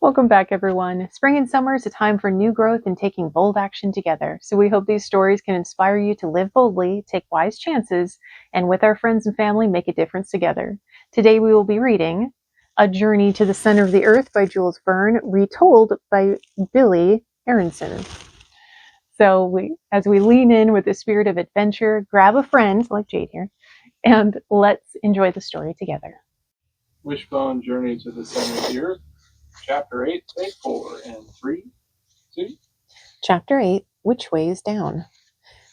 Welcome back, everyone. Spring and summer is a time for new growth and taking bold action together. So we hope these stories can inspire you to live boldly, take wise chances, and with our friends and family, make a difference together. Today we will be reading A Journey to the Center of the Earth by Jules Verne, retold by Billy Aronson. So as we lean in with the spirit of adventure, grab a friend, like Jade here, and let's enjoy the story together. Wishbone, Journey to the Center of the Earth, Chapter 8, Take 4, and 3, 2. Chapter 8, Which Way is Down?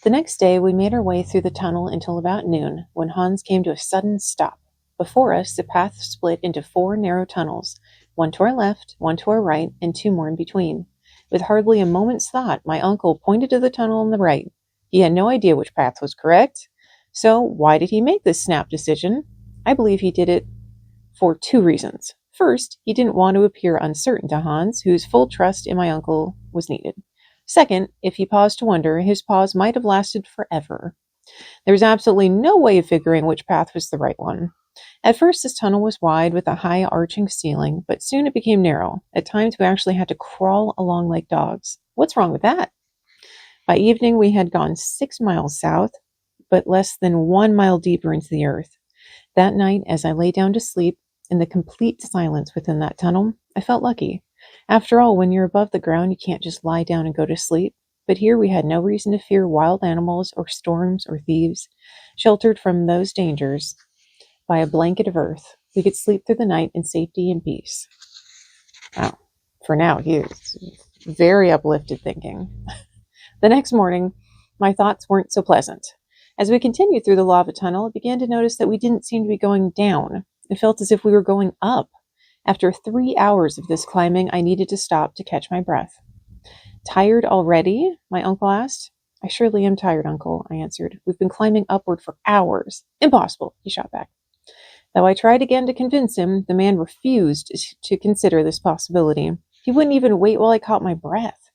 The next day we made our way through the tunnel until about noon, when Hans came to a sudden stop. Before us, the path split into 4 narrow tunnels, one to our left, one to our right, and 2 more in between. With hardly a moment's thought, my uncle pointed to the tunnel on the right. He had no idea which path was correct. So why did he make this snap decision? I believe he did it for 2 reasons. First, he didn't want to appear uncertain to Hans, whose full trust in my uncle was needed. Second, if he paused to wonder, his pause might have lasted forever. There was absolutely no way of figuring which path was the right one. At first, this tunnel was wide with a high arching ceiling, but soon it became narrow. At times, we actually had to crawl along like dogs. What's wrong with that? By evening, we had gone 6 miles south, but less than 1 mile deeper into the earth. That night, as I lay down to sleep, in the complete silence within that tunnel, I felt lucky. After all, when you're above the ground, you can't just lie down and go to sleep. But here we had no reason to fear wild animals or storms or thieves. Sheltered from those dangers by a blanket of earth, we could sleep through the night in safety and peace. Wow. For now, he is very uplifted thinking. The next morning, my thoughts weren't so pleasant. As we continued through the lava tunnel, I began to notice that we didn't seem to be going down. It felt as if we were going up. After 3 hours of this climbing, I needed to stop to catch my breath. Tired already? My uncle asked. I surely am tired, Uncle, I answered. We've been climbing upward for hours. Impossible, he shot back. Though I tried again to convince him, the man refused to consider this possibility. He wouldn't even wait while I caught my breath.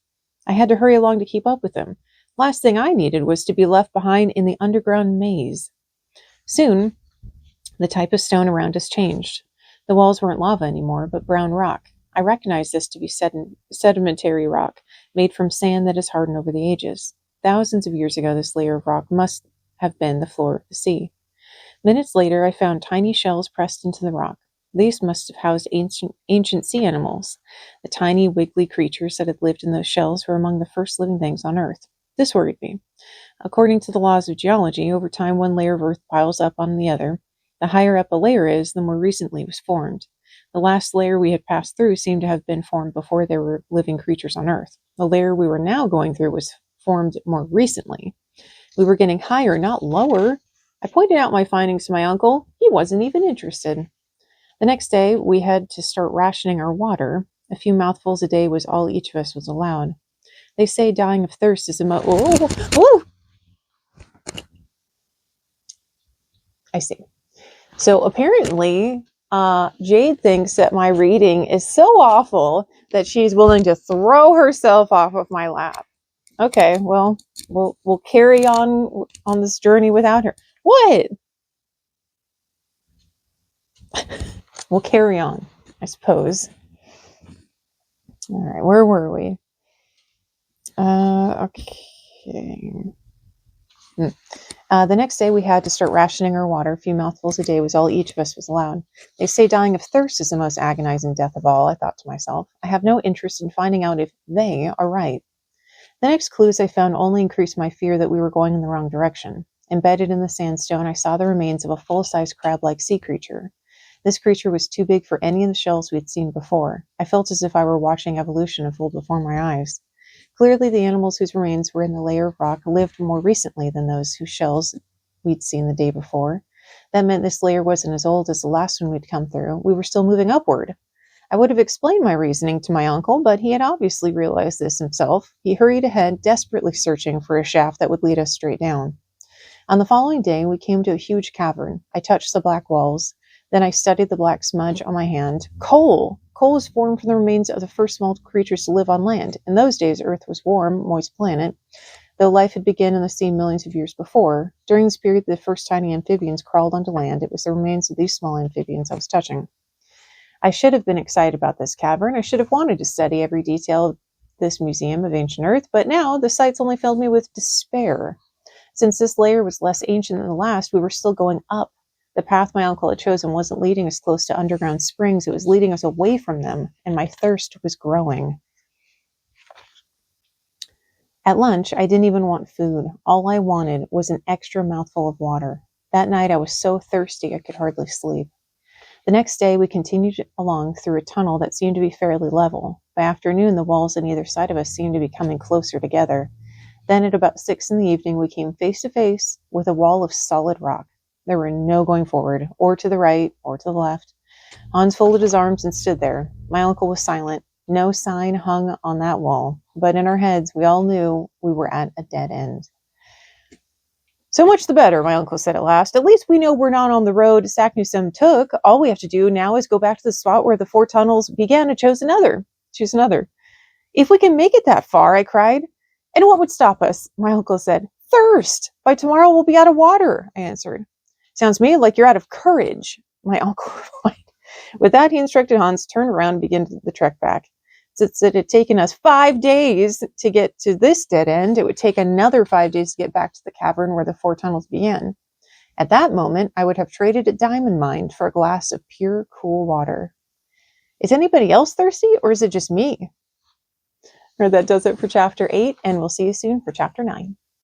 I had to hurry along to keep up with him. Last thing I needed was to be left behind in the underground maze. Soon, the type of stone around us changed. The walls weren't lava anymore, but brown rock. I recognized this to be sedimentary rock, made from sand that has hardened over the ages. Thousands of years ago, this layer of rock must have been the floor of the sea. Minutes later, I found tiny shells pressed into the rock. These must have housed ancient sea animals. The tiny, wiggly creatures that had lived in those shells were among the first living things on Earth. This worried me. According to the laws of geology, over time one layer of earth piles up on the other. The higher up a layer is, the more recently it was formed. The last layer we had passed through seemed to have been formed before there were living creatures on Earth. The layer we were now going through was formed more recently. We were getting higher, not lower. I pointed out my findings to my uncle. He wasn't even interested. The next day, we had to start rationing our water. A few mouthfuls a day was all each of us was allowed. They say dying of thirst is I see. So apparently, Jade thinks that my reading is so awful that she's willing to throw herself off of my lap. Okay, well, we'll carry on this journey without her. What? We'll carry on, I suppose. All right, where were we? Okay. The next day we had to start rationing our water. A few mouthfuls a day was all each of us was allowed. They say dying of thirst is the most agonizing death of all, I thought to myself. I have no interest in finding out if they are right. The next clues I found only increased my fear that we were going in the wrong direction. Embedded in the sandstone, I saw the remains of a full-sized crab-like sea creature. This creature was too big for any of the shells we had seen before. I felt as if I were watching evolution unfold before my eyes. Clearly, the animals whose remains were in the layer of rock lived more recently than those whose shells we'd seen the day before. That meant this layer wasn't as old as the last one we'd come through. We were still moving upward. I would have explained my reasoning to my uncle, but he had obviously realized this himself. He hurried ahead, desperately searching for a shaft that would lead us straight down. On the following day, we came to a huge cavern. I touched the black walls. Then I studied the black smudge on my hand. Coal! Coal was formed from the remains of the first small creatures to live on land. In those days, Earth was a warm, moist planet, though life had begun in the sea millions of years before. During this period, the first tiny amphibians crawled onto land. It was the remains of these small amphibians I was touching. I should have been excited about this cavern. I should have wanted to study every detail of this museum of ancient Earth, but now the sights only filled me with despair. Since this layer was less ancient than the last, we were still going up. The path my uncle had chosen wasn't leading us close to underground springs, it was leading us away from them, and my thirst was growing. At lunch, I didn't even want food. All I wanted was an extra mouthful of water. That night, I was so thirsty I could hardly sleep. The next day, we continued along through a tunnel that seemed to be fairly level. By afternoon, the walls on either side of us seemed to be coming closer together. Then, at about 6 in the evening, we came face to face with a wall of solid rock. There were no going forward, or to the right, or to the left. Hans folded his arms and stood there. My uncle was silent. No sign hung on that wall, but in our heads, we all knew we were at a dead end. So much the better, my uncle said at last. At least we know we're not on the road Saknussemm took. All we have to do now is go back to the spot where the 4 tunnels began and choose another. If we can make it that far, I cried. And what would stop us? My uncle said. Thirst! By tomorrow we'll be out of water, I answered. Sounds to me like you're out of courage, my uncle replied. With that, he instructed Hans to turn around and begin the trek back. Since it had taken us 5 days to get to this dead end, it would take another 5 days to get back to the cavern where the 4 tunnels began. At that moment, I would have traded a diamond mine for a glass of pure, cool water. Is anybody else thirsty, or is it just me? That does it for Chapter 8, and we'll see you soon for Chapter 9.